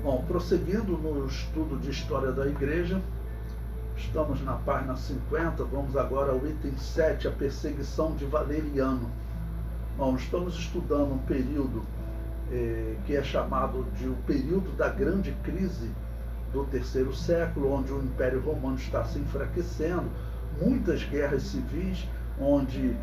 Bom, prosseguindo no estudo de história da igreja, estamos na página 50, vamos agora ao item 7, a perseguição de Valeriano. Bom, estamos estudando um período que é chamado de o período da grande crise do terceiro século, onde o Império Romano está se enfraquecendo, muitas guerras civis, onde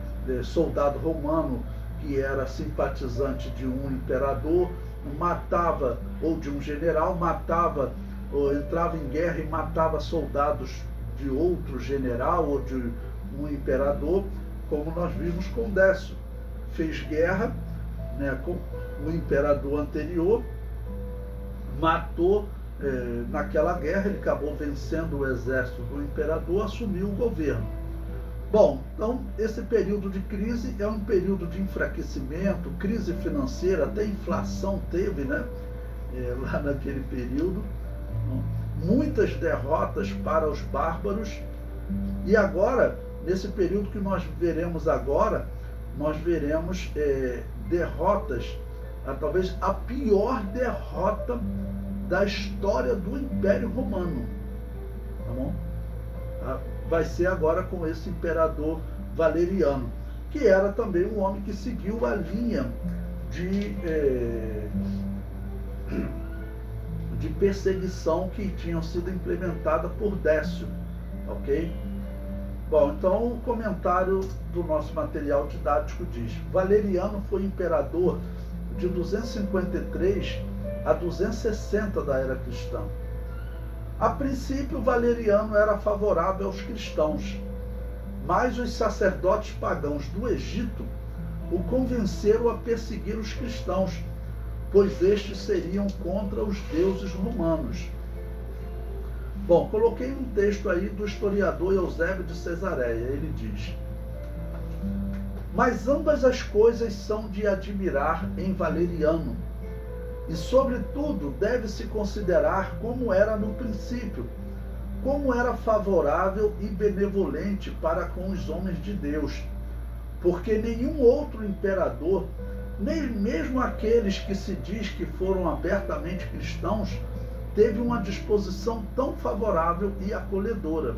soldado romano que era simpatizante de um imperador matava, ou de um general, matava, ou entrava em guerra e matava soldados de outro general ou de um imperador, como nós vimos com Décio. Fez guerra, né, com o imperador anterior, matou naquela guerra, ele acabou vencendo o exército do imperador, assumiu o governo. Bom, então esse período de crise é um período de enfraquecimento, crise financeira, até inflação teve, né? Lá naquele período. Muitas derrotas para os bárbaros. E agora, nesse período que nós veremos agora, nós veremos derrotas, talvez a pior derrota da história do Império Romano. Tá bom? Vai ser agora com esse imperador Valeriano, que era também um homem que seguiu a linha de perseguição que tinham sido implementada por Décio, ok? Bom, então o comentário do nosso material didático diz: Valeriano foi imperador de 253 a 260 da era cristã. A princípio, Valeriano era favorável aos cristãos, mas os sacerdotes pagãos do Egito o convenceram a perseguir os cristãos, pois estes seriam contra os deuses romanos. Bom, coloquei um texto aí do historiador Eusébio de Cesareia. Ele diz: mas ambas as coisas são de admirar em Valeriano, e, sobretudo, deve-se considerar como era no princípio, como era favorável e benevolente para com os homens de Deus, porque nenhum outro imperador, nem mesmo aqueles que se diz que foram abertamente cristãos, teve uma disposição tão favorável e acolhedora.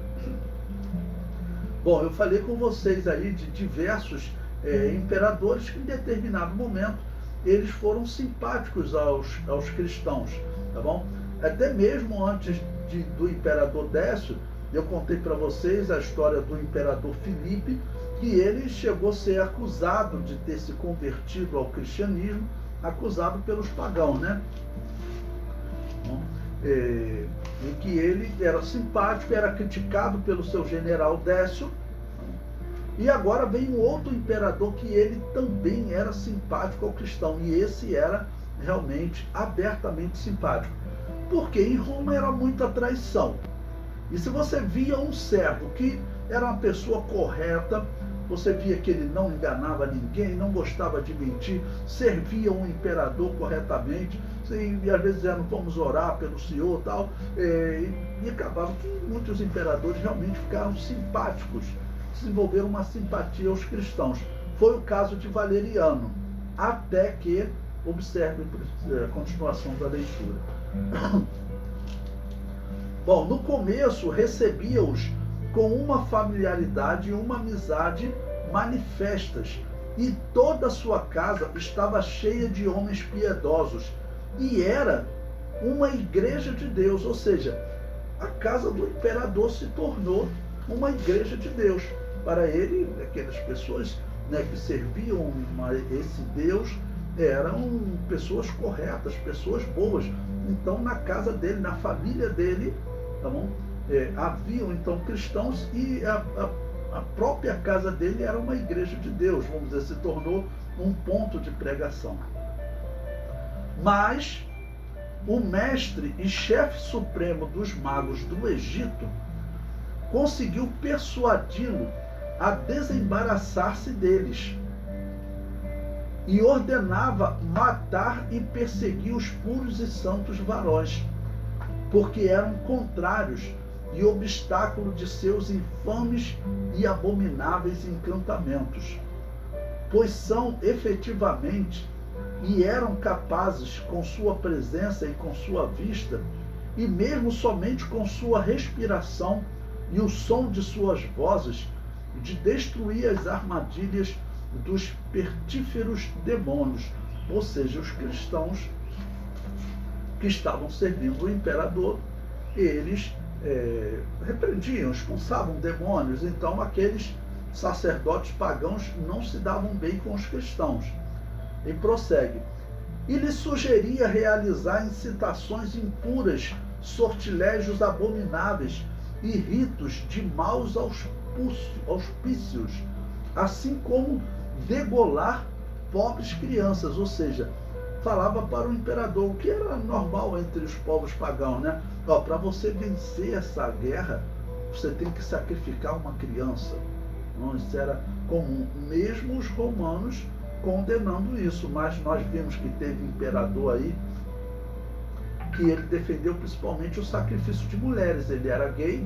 Bom, eu falei com vocês aí de diversos imperadores que em determinado momento eles foram simpáticos aos cristãos, tá bom? Até mesmo antes do imperador Décio, eu contei para vocês a história do imperador Filipe, que ele chegou a ser acusado de ter se convertido ao cristianismo, acusado pelos pagãos, né? Em que ele era simpático, era criticado pelo seu general Décio. E agora vem um outro imperador que ele também era simpático ao cristão, e esse era realmente abertamente simpático. Porque em Roma era muita traição. E se você via um servo que era uma pessoa correta, você via que ele não enganava ninguém, não gostava de mentir, servia um imperador corretamente, e às vezes dizendo, vamos orar pelo senhor e tal, e acabava que muitos imperadores realmente ficaram simpáticos, desenvolveram uma simpatia aos cristãos. Foi o caso de Valeriano, até que, observe a continuação da leitura. Bom, no começo recebia-os com uma familiaridade e uma amizade manifestas, e toda a sua casa estava cheia de homens piedosos, e era uma igreja de Deus, ou seja, a casa do imperador se tornou uma igreja de Deus. Para ele, aquelas pessoas, né, que serviam esse Deus eram pessoas corretas, pessoas boas. Então, na casa dele, na família dele, tá bom? Haviam então cristãos, e a própria casa dele era uma igreja de Deus, vamos dizer, se tornou um ponto de pregação. Mas o mestre e chefe supremo dos magos do Egito conseguiu persuadi-lo a desembaraçar-se deles, e ordenava matar e perseguir os puros e santos varões, porque eram contrários e obstáculo de seus infames e abomináveis encantamentos, pois são efetivamente e eram capazes, com sua presença e com sua vista, e mesmo somente com sua respiração e o som de suas vozes, de destruir as armadilhas dos pertíferos demônios, ou seja, os cristãos que estavam servindo o imperador, eles repreendiam, expulsavam demônios. Então aqueles sacerdotes pagãos não se davam bem com os cristãos. E prossegue. E lhe sugeria realizar incitações impuras, sortilégios abomináveis e ritos de maus auspícios, assim como degolar pobres crianças, ou seja, falava para o imperador, o que era normal entre os povos pagãos, né? Para você vencer essa guerra, você tem que sacrificar uma criança. Não, isso era comum, mesmo os romanos condenando isso, mas nós vimos que teve imperador aí que ele defendeu principalmente o sacrifício de mulheres. Ele era gay,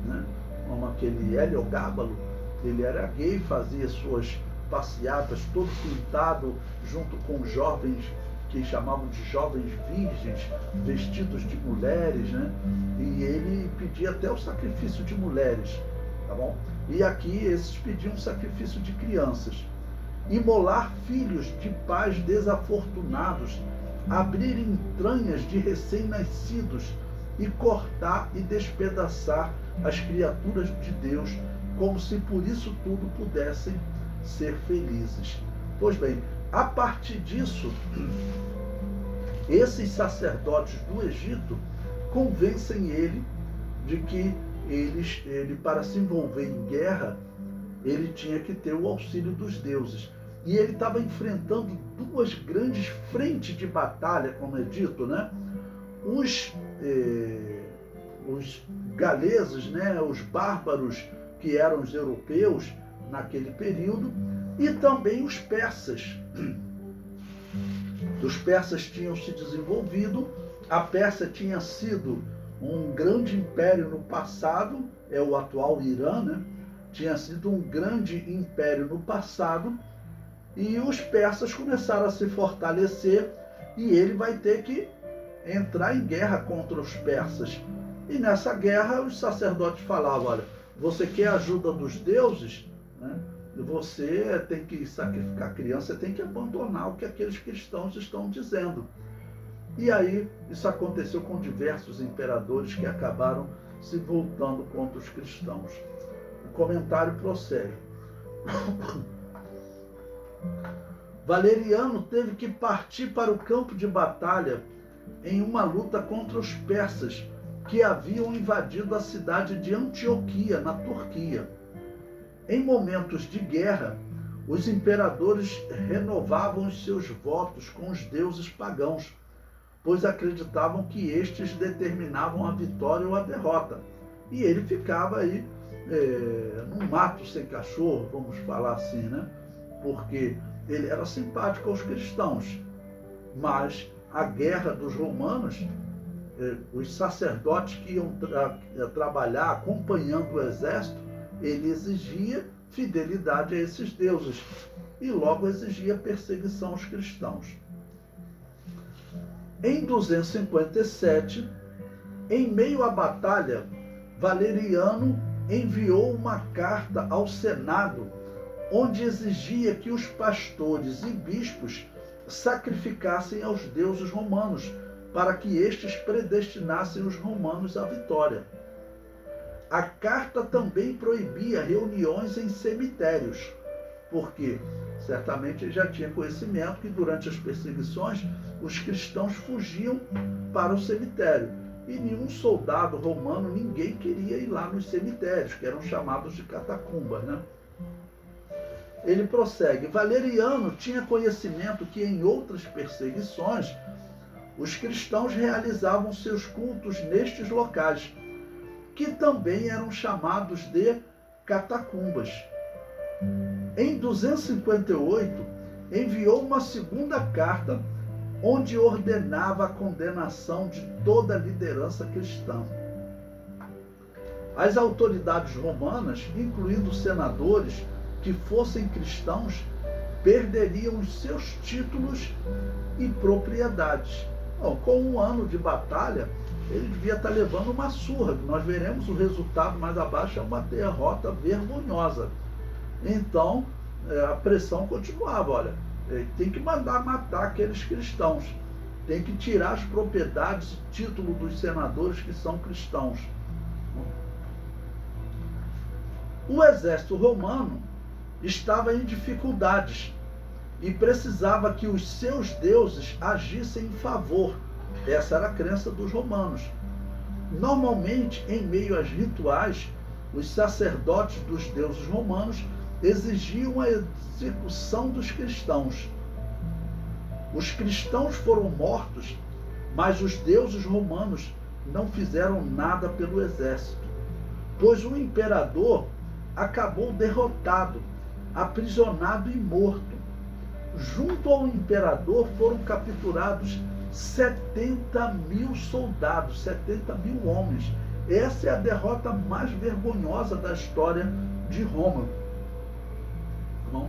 né? Como aquele Heliogábalo, ele era gay, fazia suas passeatas todo pintado junto com jovens que chamavam de jovens virgens, vestidos de mulheres, né? E ele pedia até o sacrifício de mulheres, tá bom? E aqui esses pediam sacrifício de crianças. Imolar filhos de pais desafortunados, abrir entranhas de recém-nascidos e cortar e despedaçar as criaturas de Deus, como se por isso tudo pudessem ser felizes. Pois bem, a partir disso, esses sacerdotes do Egito convencem ele de que ele para se envolver em guerra, ele tinha que ter o auxílio dos deuses. E ele estava enfrentando duas grandes frentes de batalha, como é dito, né? Os galeses, né? Os bárbaros, que eram os europeus naquele período, e também os persas. Os persas tinham se desenvolvido, a Pérsia tinha sido um grande império no passado, é o atual Irã, né? Tinha sido um grande império no passado, e os persas começaram a se fortalecer, e ele vai ter que entrar em guerra contra os persas. E nessa guerra os sacerdotes falavam, olha, você quer a ajuda dos deuses, né? Você tem que sacrificar a criança, você tem que abandonar o que aqueles cristãos estão dizendo. E aí isso aconteceu com diversos imperadores que acabaram se voltando contra os cristãos. O comentário prossegue. Valeriano teve que partir para o campo de batalha em uma luta contra os persas que haviam invadido a cidade de Antioquia, na Turquia. Em momentos de guerra, os imperadores renovavam os seus votos com os deuses pagãos, pois acreditavam que estes determinavam a vitória ou a derrota. E ele ficava aí num mato sem cachorro, vamos falar assim, né? Porque ele era simpático aos cristãos, mas a guerra dos romanos, os sacerdotes que iam trabalhar acompanhando o exército, ele exigia fidelidade a esses deuses e logo exigia perseguição aos cristãos. Em 257, em meio à batalha, Valeriano enviou uma carta ao Senado onde exigia que os pastores e bispos sacrificassem aos deuses romanos para que estes predestinassem os romanos à vitória. A carta também proibia reuniões em cemitérios, porque certamente ele já tinha conhecimento que durante as perseguições os cristãos fugiam para o cemitério. E nenhum soldado romano, ninguém queria ir lá nos cemitérios, que eram chamados de catacumbas, né? Ele prossegue. Valeriano tinha conhecimento que em outras perseguições os cristãos realizavam seus cultos nestes locais, que também eram chamados de catacumbas. Em 258, enviou uma segunda carta onde ordenava a condenação de toda a liderança cristã. As autoridades romanas, incluindo senadores que fossem cristãos, perderiam os seus títulos e propriedades. Bom, com um ano de batalha, ele devia estar levando uma surra. Nós veremos o resultado mais abaixo, é uma derrota vergonhosa. Então, a pressão continuava, olha, tem que mandar matar aqueles cristãos, tem que tirar as propriedades e título dos senadores que são cristãos. O exército romano estava em dificuldades e precisava que os seus deuses agissem em favor. Essa era a crença dos romanos. Normalmente, em meio aos rituais, os sacerdotes dos deuses romanos exigiam a execução dos cristãos. Os cristãos foram mortos, mas os deuses romanos não fizeram nada pelo exército, pois o imperador acabou derrotado, aprisionado e morto. Junto ao imperador foram capturados 70.000 soldados, 70.000 homens. Essa é a derrota mais vergonhosa da história de Roma. Não?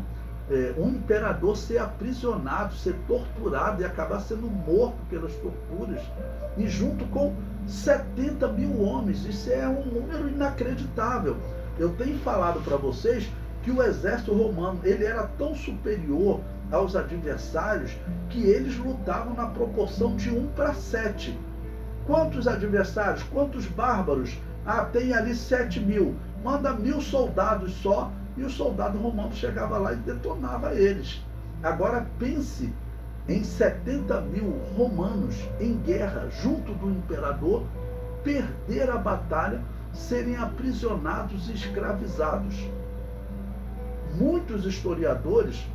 Um imperador ser aprisionado, ser torturado e acabar sendo morto pelas torturas, e junto com 70.000 homens. Isso é um número inacreditável. Eu tenho falado para vocês que o exército romano ele era tão superior aos adversários que eles lutavam na proporção de 1:7. Quantos adversários? Quantos bárbaros? Tem ali 7.000. Manda 1.000 soldados só, e o soldado romano chegava lá e detonava eles. Agora pense em 70.000 romanos em guerra junto do imperador, perder a batalha, serem aprisionados e escravizados. Muitos historiadores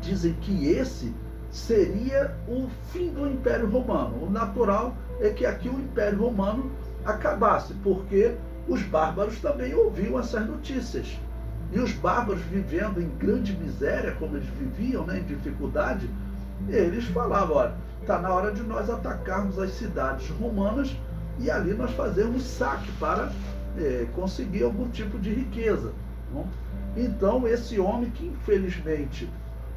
dizem que esse seria o fim do Império Romano. O natural é que aqui o Império Romano acabasse, porque os bárbaros também ouviam essas notícias. E os bárbaros, vivendo em grande miséria, como eles viviam, né, em dificuldade, eles falavam, olha, está na hora de nós atacarmos as cidades romanas e ali nós fazermos saque para conseguir algum tipo de riqueza. Não? Então, esse homem que infelizmente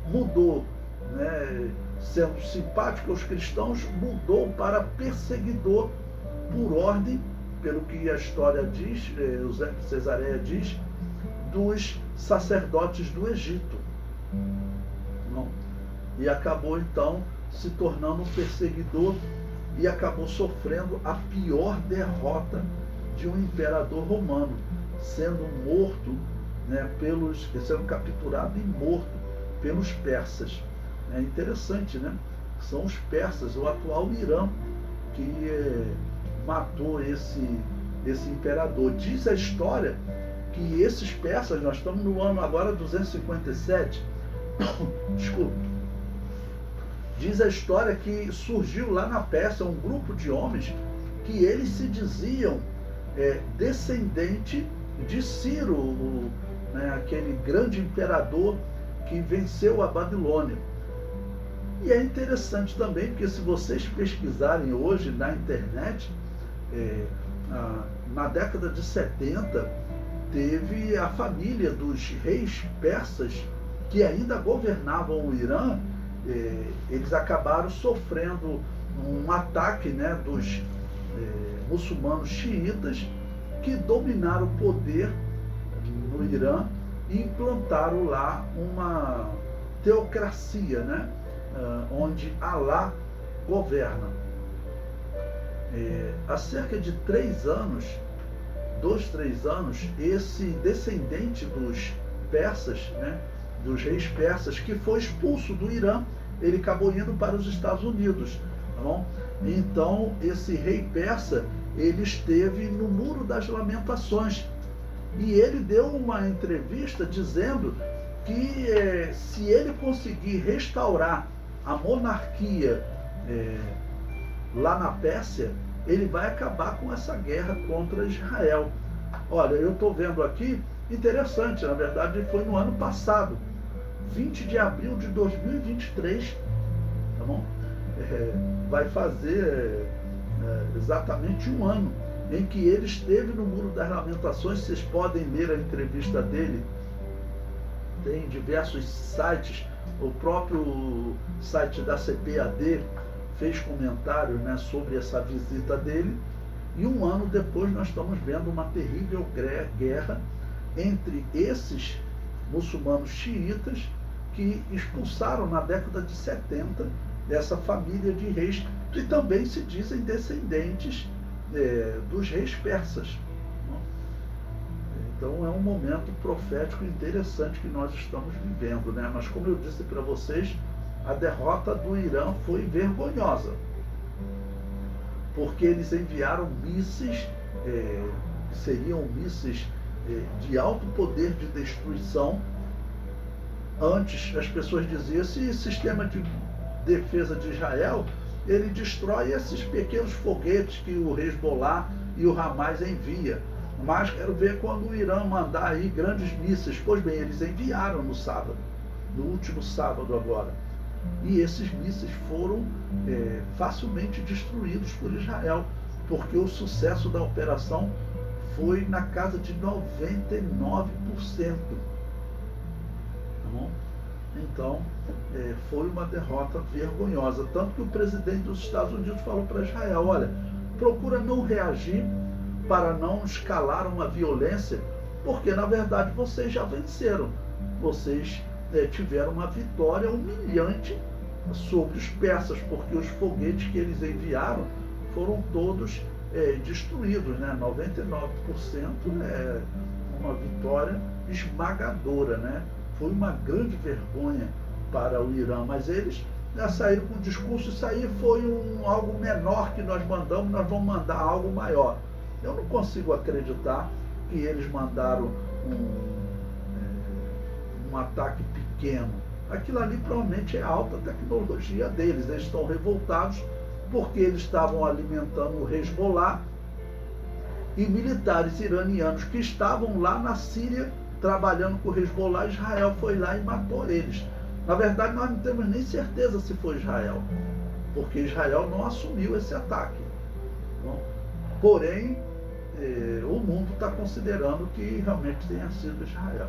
mudou, né, sendo simpático aos cristãos, mudou para perseguidor por ordem, pelo que a história diz, Eusébio de Cesareia diz, dos sacerdotes do Egito. Não? E acabou então se tornando um perseguidor e acabou sofrendo a pior derrota de um imperador romano, sendo morto, né, sendo capturado e morto pelos persas. É interessante, né? São os persas, o atual Irã, que matou esse imperador. Diz a história que esses persas, nós estamos no ano agora 257, desculpa, diz a história que surgiu lá na Pérsia um grupo de homens que eles se diziam descendente de Ciro, né, aquele grande imperador que venceu a Babilônia. E é interessante também, porque se vocês pesquisarem hoje na internet, na década de 70, teve a família dos reis persas que ainda governavam o Irã, eles acabaram sofrendo um ataque, né, dos muçulmanos xiitas que dominaram o poder no Irã e implantaram lá uma teocracia, né, onde Alá governa. Há cerca de 3 anos, 2-3 anos, esse descendente dos persas, né, dos reis persas, que foi expulso do Irã, ele acabou indo para os Estados Unidos. Tá bom? Então, esse rei persa, ele esteve no Muro das Lamentações. E ele deu uma entrevista dizendo que se ele conseguir restaurar a monarquia lá na Pérsia, ele vai acabar com essa guerra contra Israel. Olha, eu estou vendo aqui, interessante, na verdade foi no ano passado, 20 de abril de 2023, tá bom? Vai fazer exatamente um ano em que ele esteve no Muro das Lamentações. Vocês podem ler a entrevista dele tem diversos sites, o próprio site da CPAD fez comentários, né, sobre essa visita dele, e um ano depois nós estamos vendo uma terrível guerra entre esses muçulmanos xiitas que expulsaram na década de 70 dessa família de reis, que também se dizem descendentes dos reis persas. Então é um momento profético interessante que nós estamos vivendo, né? Mas como eu disse para vocês, a derrota do Irã foi vergonhosa, porque eles enviaram mísseis, que seriam mísseis de alto poder de destruição. Antes as pessoas diziam, esse sistema de defesa de Israel, ele destrói esses pequenos foguetes que o Hezbollah e o Hamas envia. Mas quero ver quando o Irã mandar aí grandes mísseis. Pois bem, eles enviaram no sábado, no último sábado agora. E esses mísseis foram facilmente destruídos por Israel, porque o sucesso da operação foi na casa de 99%. Tá bom? Então, foi uma derrota vergonhosa. Tanto que o presidente dos Estados Unidos falou para Israel, olha, procura não reagir para não escalar uma violência, porque na verdade vocês já venceram. Vocês tiveram uma vitória humilhante sobre os persas, porque os foguetes que eles enviaram foram todos destruídos, né? 99% é uma vitória esmagadora, né? Foi uma grande vergonha para o Irã, mas eles saíram com o discurso, isso aí foi algo menor que nós mandamos, nós vamos mandar algo maior. Eu não consigo acreditar que eles mandaram um ataque pequeno. Aquilo ali provavelmente é a alta tecnologia deles. Eles estão revoltados porque eles estavam alimentando o Hezbollah e militares iranianos que estavam lá na Síria trabalhando com o Hezbollah. Israel foi lá e matou eles. Na verdade, nós não temos nem certeza se foi Israel, porque Israel não assumiu esse ataque. Não? Porém, o mundo está considerando que realmente tenha sido Israel.